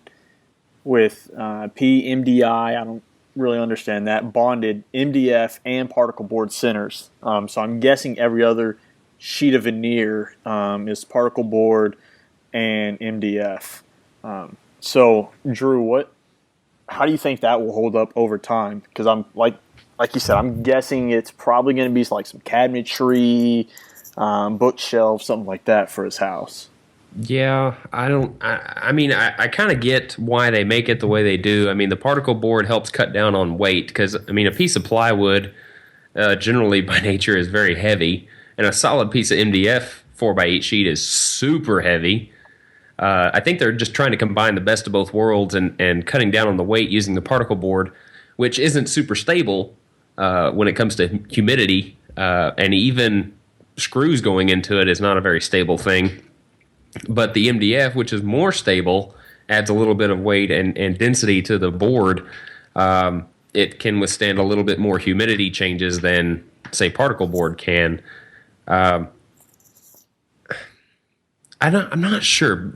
S1: with PMDI. I don't really understand that. Bonded MDF and particle board centers. So I'm guessing every other sheet of veneer is particle board and MDF. So, Drew, how do you think that will hold up over time? Because I'm like you said, I'm guessing it's probably going to be like some cabinetry, bookshelf, something like that for his house.
S2: Yeah, I mean, I kind of get why they make it the way they do. I mean, the particle board helps cut down on weight because, I mean, a piece of plywood generally by nature is very heavy, and a solid piece of MDF 4x8 sheet is super heavy. I think they're just trying to combine the best of both worlds and cutting down on the weight using the particle board, which isn't super stable when it comes to humidity, and even screws going into it is not a very stable thing. But the MDF, which is more stable adds a little bit of weight and density to the board, it can withstand a little bit more humidity changes than, say, particle board can. I'm not sure.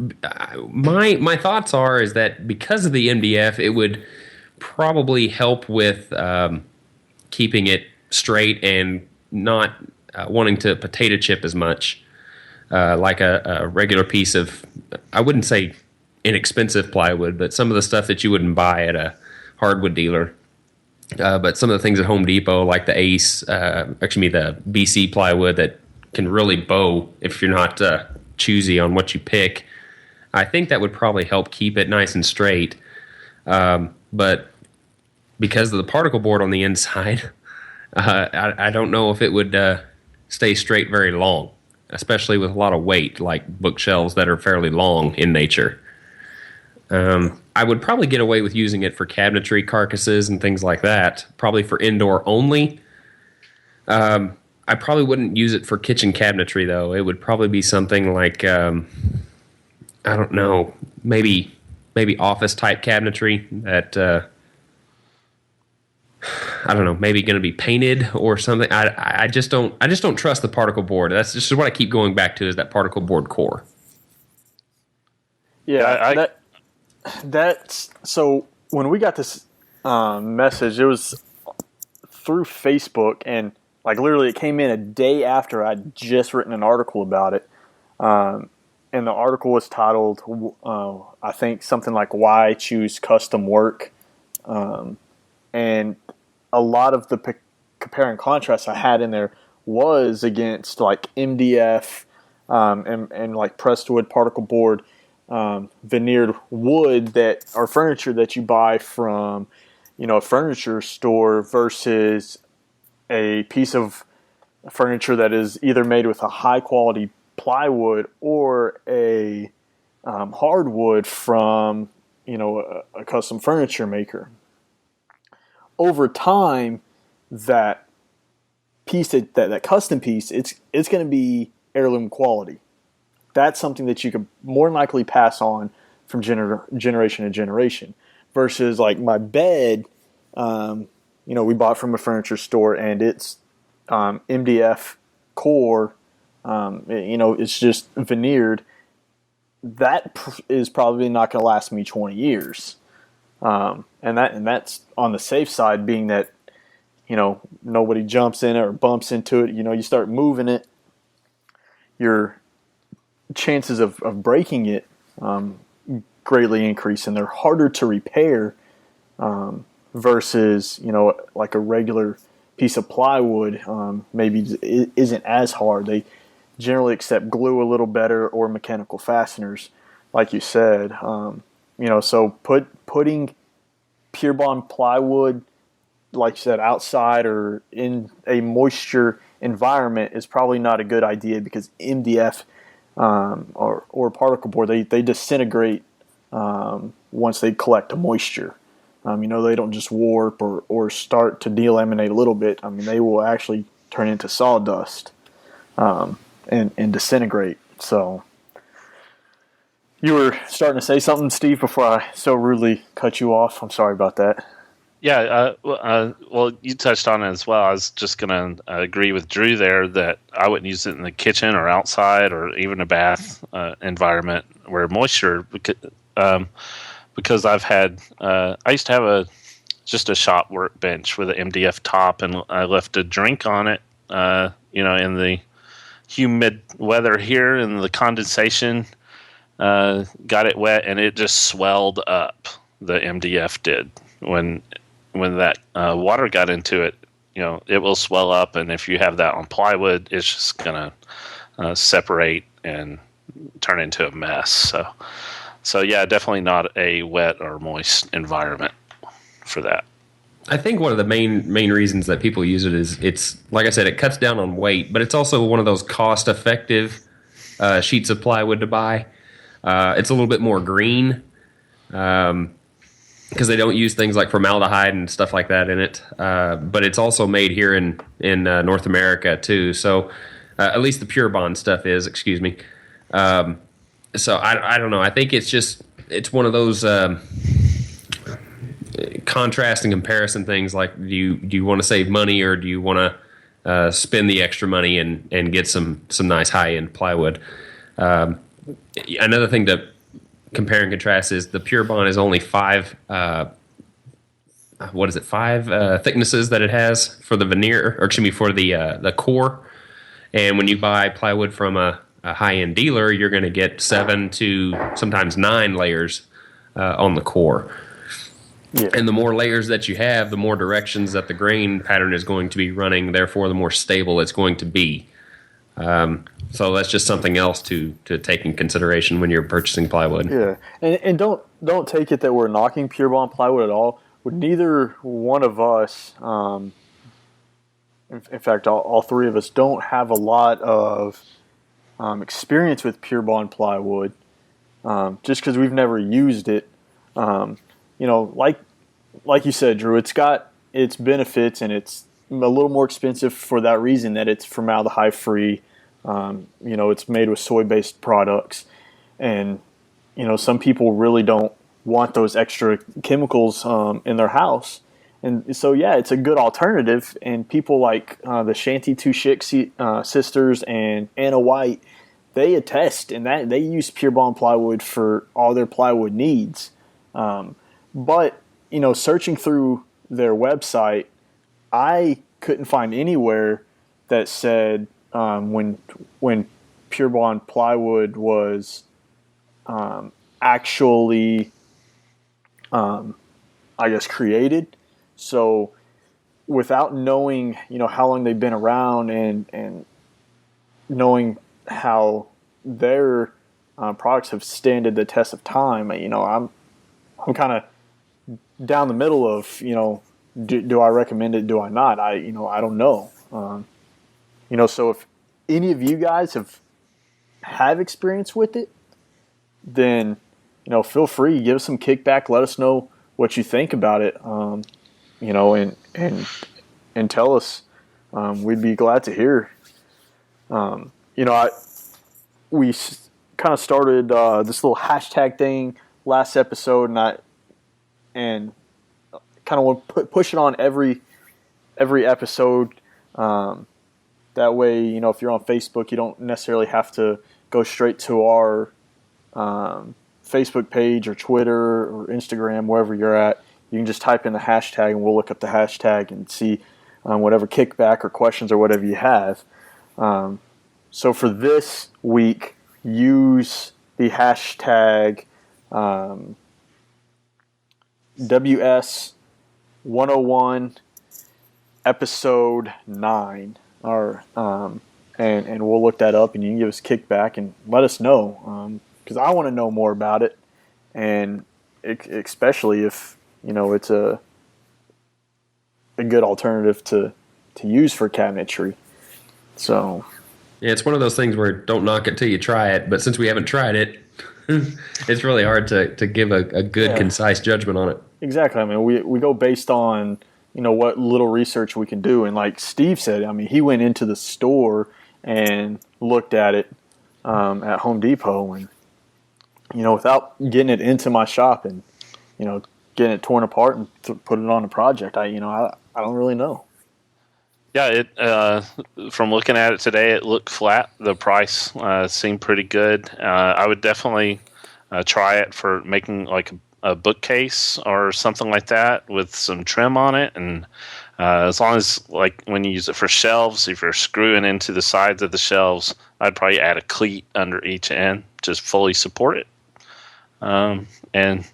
S2: My thoughts is that because of the MDF, it would probably help with keeping it straight and not wanting to potato chip as much, like a regular piece of, I wouldn't say inexpensive plywood, but some of the stuff that you wouldn't buy at a hardwood dealer. But some of the things at Home Depot, like the Ace, the BC plywood that can really bow if you're not choosy on what you pick, I think that would probably help keep it nice and straight. But because of the particle board on the inside, I don't know if it would stay straight very long, especially with a lot of weight, like bookshelves that are fairly long in nature. I would probably get away with using it for cabinetry carcasses and things like that, probably for indoor only. I probably wouldn't use it for kitchen cabinetry, though. It would probably be something like, I don't know, maybe office-type cabinetry that... I don't know, maybe going to be painted or something. I just don't trust the particle board. That's just what I keep going back to, is that particle board core.
S1: Yeah, that's so when we got this message, it was through Facebook, and like literally it came in a day after I'd just written an article about it. And the article was titled, I think something like "Why Choose Custom Work." And a lot of the compare and contrast I had in there was against like MDF and like pressed wood, particle board, veneered wood that are furniture that you buy from, a furniture store versus a piece of furniture that is either made with a high quality plywood or a hardwood from, a custom furniture maker. Over time, that piece, that custom piece, it's going to be heirloom quality. That's something that you could more than likely pass on from generation to generation. Versus like my bed, we bought from a furniture store, and it's MDF core. It's just veneered. That is probably not going to last me 20 years. And that's on the safe side, being that, nobody jumps in it or bumps into it. You start moving it, your chances of breaking it greatly increase, and they're harder to repair versus, like a regular piece of plywood maybe isn't as hard. They generally accept glue a little better or mechanical fasteners, like you said. So putting Pure Bond plywood, like you said, outside or in a moisture environment is probably not a good idea, because MDF or particle board, they disintegrate once they collect the moisture. They don't just warp or start to delaminate a little bit. They will actually turn into sawdust and disintegrate. So you were starting to say something, Steve, before I so rudely cut you off. I'm sorry about that.
S3: Yeah, well, you touched on it as well. I was just going to agree with Drew there that I wouldn't use it in the kitchen or outside or even a bath environment where moisture, because I've had, I used to have just a shop workbench with an MDF top, and I left a drink on it, in the humid weather here, and the condensation got it wet, and it just swelled up. The MDF did when that water got into it. It will swell up, and if you have that on plywood, it's just gonna separate and turn into a mess. So yeah, definitely not a wet or moist environment for that.
S2: I think one of the main reasons that people use it is it's, like I said, it cuts down on weight, but it's also one of those cost-effective sheets of plywood to buy. It's a little bit more green because they don't use things like formaldehyde and stuff like that in it. But it's also made here in North America too. So at least the Pure Bond stuff is. Excuse me. So I don't know. I think it's just it's one of those contrast and comparison things. Like, do you want to save money, or do you want to spend the extra money and get some nice high end plywood? Another thing to compare and contrast is the Pure Bond is only five thicknesses that it has for the veneer, or excuse me, for the core. And when you buy plywood from a high-end dealer, you're going to get 7 to sometimes 9 layers on the core. Yeah. And the more layers that you have, the more directions that the grain pattern is going to be running. Therefore, the more stable it's going to be. So that's just something else to take in consideration when you're purchasing plywood.
S1: Yeah, and don't take it that we're knocking Pure Bond plywood at all. Neither one of us, in fact, all three of us don't have a lot of experience with Pure Bond plywood, just because we've never used it. Like you said, Drew, it's got its benefits, and it's a little more expensive for that reason, that it's formaldehyde free. It's made with soy-based products, and some people really don't want those extra chemicals in their house, and so it's a good alternative. And people like the Shanty Two Schick sisters and Anna White, they attest, and that they use Pure Bond plywood for all their plywood needs. But searching through their website, I couldn't find anywhere that said when Pure Bond plywood was actually, created. So without knowing, how long they've been around, and knowing how their products have standed the test of time, I'm kind of down the middle of, do I recommend it? Do I not? I don't know. So if any of you guys have experience with it, then, feel free, give us some kickback. Let us know what you think about it. And tell us. We'd be glad to hear. We kind of started this little hashtag thing last episode, and kind of want to push it on every episode. That way, if you're on Facebook, you don't necessarily have to go straight to our Facebook page or Twitter or Instagram, wherever you're at. You can just type in the hashtag, and we'll look up the hashtag and see whatever kickback or questions or whatever you have. So for this week, use the hashtag WS101 episode 9. And we'll look that up, and you can give us kickback and let us know, because I want to know more about it, and especially if it's a good alternative to use for cabinetry. So
S2: yeah, it's one of those things where don't knock it till you try it. But since we haven't tried it, it's really hard to give a good, concise judgment on it.
S1: Exactly. I mean, we go based on what little research we can do. And like Steve said, I mean, he went into the store and looked at it at Home Depot, and without getting it into my shop and getting it torn apart and put it on a project, I don't really know.
S3: Yeah, from looking at it today, it looked flat. The price seemed pretty good. I would definitely try it for making like a bookcase or something like that with some trim on it. And as long as, like, when you use it for shelves, if you're screwing into the sides of the shelves, I'd probably add a cleat under each end, just fully support it. And I'd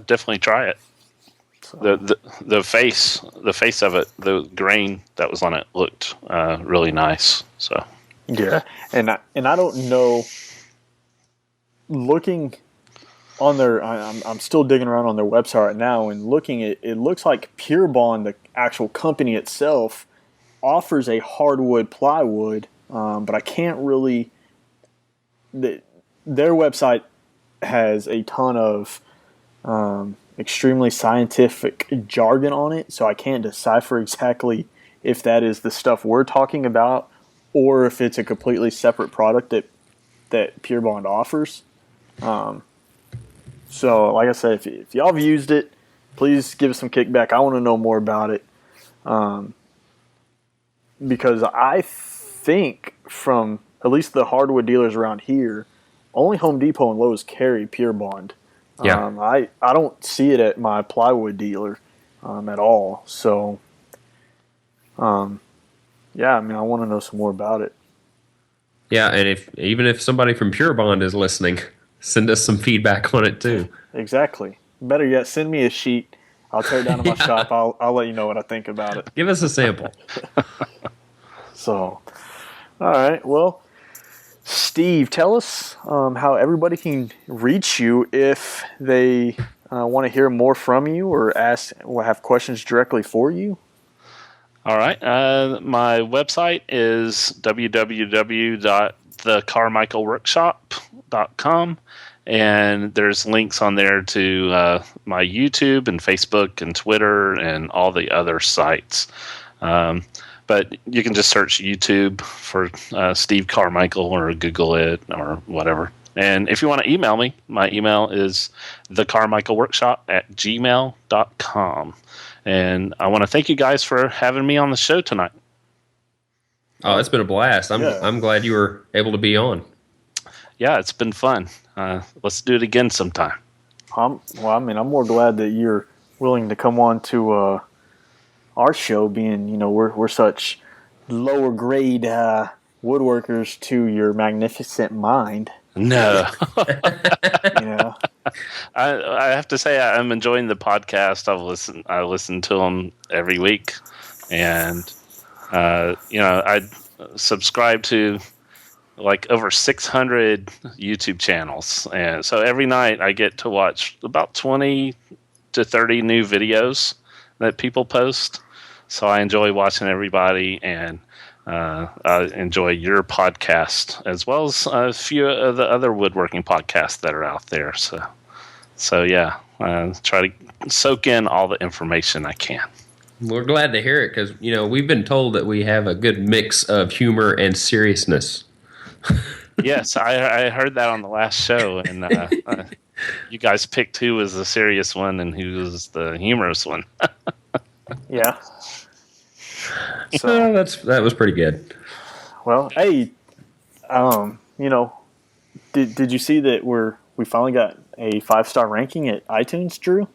S3: definitely try it. The face of it, the grain that was on it looked really nice. So
S1: yeah, and I don't know. Looking on their, I'm still digging around on their website right now, and looking at it looks like Pure Bond, the actual company itself, offers a hardwood plywood, but I can't really. Their website has a ton of extremely scientific jargon on it, so I can't decipher exactly if that is the stuff we're talking about or if it's a completely separate product that Pure Bond offers. So, like I said, if y'all have used it, please give us some kickback. I want to know more about it. Because I think from at least the hardwood dealers around here, only Home Depot and Lowe's carry Pure Bond.
S2: Yeah.
S1: I don't see it at my plywood dealer at all. So, yeah, I mean, I want to know some more about it.
S2: Yeah, and even if somebody from Pure Bond is listening, send us some feedback on it too.
S1: Exactly. Better yet, send me a sheet. I'll tear it down to my shop. I'll let you know what I think about it.
S2: Give us a sample.
S1: So, all right. Well, Steve, tell us how everybody can reach you if they want to hear more from you or have questions directly for you.
S3: All right. My website is www.thecarmichaelworkshop.com, and there's links on there to my YouTube and Facebook and Twitter and all the other sites. But you can just search YouTube for Steve Carmichael or Google it or whatever. And if you want to email me, my email is thecarmichaelworkshop@gmail.com. And I want to thank you guys for having me on the show tonight.
S2: Oh, it's been a blast. I'm glad you were able to be on.
S3: Yeah, it's been fun. Let's do it again sometime.
S1: I'm more glad that you're willing to come on to our show, being, we're such lower grade woodworkers to your magnificent mind.
S3: No. I have to say I'm enjoying the podcast. I listen to them every week, and I subscribe to like over 600 YouTube channels, and so every night I get to watch about 20 to 30 new videos that people post. So I enjoy watching everybody, and I enjoy your podcast as well as a few of the other woodworking podcasts that are out there. So yeah, try to soak in all the information I can.
S2: We're glad to hear it because, we've been told that we have a good mix of humor and seriousness.
S3: Yes, I heard that on the last show, and you guys picked who was the serious one and who was the humorous one.
S1: Yeah.
S2: So that was pretty good.
S1: Well, hey, did you see that we finally got a 5-star ranking at iTunes, Drew?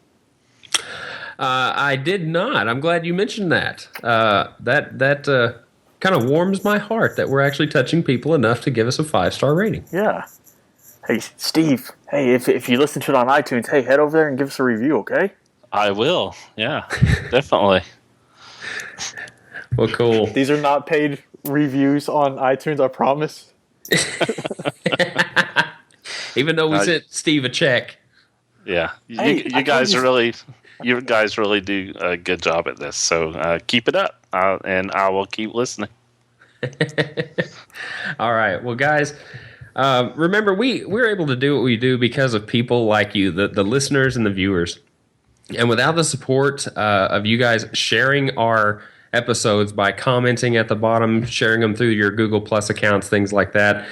S2: I did not. I'm glad you mentioned that. That kind of warms my heart that we're actually touching people enough to give us a 5-star rating.
S1: Yeah. Hey, Steve. Hey, if you listen to it on iTunes, hey, head over there and give us a review, okay?
S3: I will. Yeah, definitely.
S2: Well, cool.
S1: These are not paid reviews on iTunes, I promise.
S2: Even though we sent Steve a check.
S3: Yeah, you guys really do a good job at this. So keep it up, and I will keep listening.
S2: All right, well, guys, remember we're able to do what we do because of people like you, the listeners and the viewers. And without the support of you guys sharing our episodes by commenting at the bottom, sharing them through your Google Plus accounts, things like that,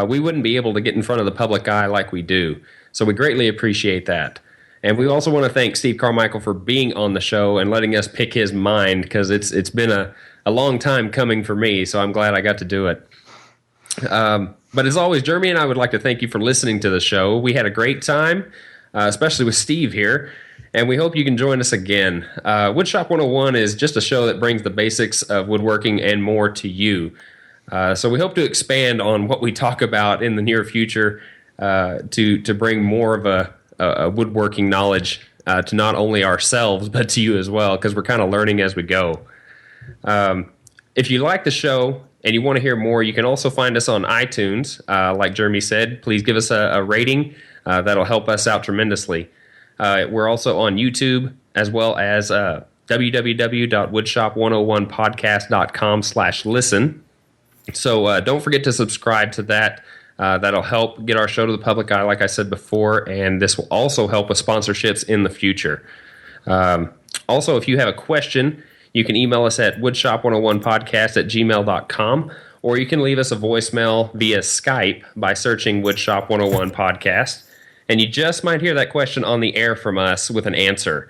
S2: we wouldn't be able to get in front of the public eye like we do. So we greatly appreciate that. And we also want to thank Steve Carmichael for being on the show and letting us pick his mind, because it's been a long time coming for me, so I'm glad I got to do it. But as always, Jeremy and I would like to thank you for listening to the show. We had a great time, especially with Steve here. And we hope you can join us again. Woodshop 101 is just a show that brings the basics of woodworking and more to you. So we hope to expand on what we talk about in the near future to bring more of a woodworking knowledge to not only ourselves, but to you as well, because we're kind of learning as we go. If you like the show and you want to hear more, you can also find us on iTunes. Like Jeremy said, please give us a rating. That'll help us out tremendously. We're also on YouTube, as well as www.woodshop101podcast.com/listen. So don't forget to subscribe to that. That'll help get our show to the public eye, like I said before, and this will also help with sponsorships in the future. Also, if you have a question, you can email us at woodshop101podcast@gmail.com, or you can leave us a voicemail via Skype by searching Woodshop 101 Podcast. and you just might hear that question on the air from us with an answer.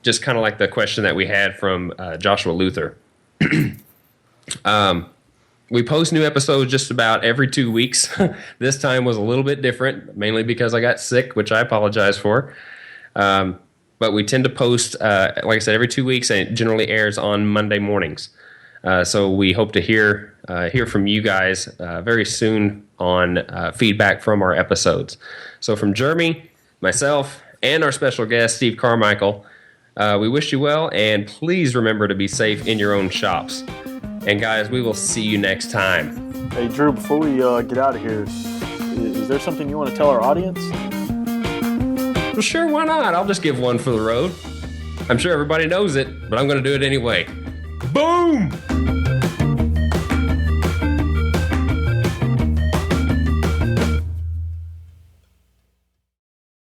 S2: Just kind of like the question that we had from Joshua Luther. We post new episodes just about every 2 weeks. This time was a little bit different, mainly because I got sick, which I apologize for. But we tend to post, like I said, every 2 weeks, and it generally airs on Monday mornings. So we hope to hear from you guys very soon on feedback from our episodes. So from Jeremy, myself, and our special guest, Steve Carmichael, we wish you well, and please remember to be safe in your own shops. And guys, we will see you next time.
S1: Hey, Drew, before we get out of here, is there something you want to tell our audience?
S2: Well, sure, why not? I'll just give one for the road. I'm sure everybody knows it, but I'm going to do it anyway. Boom!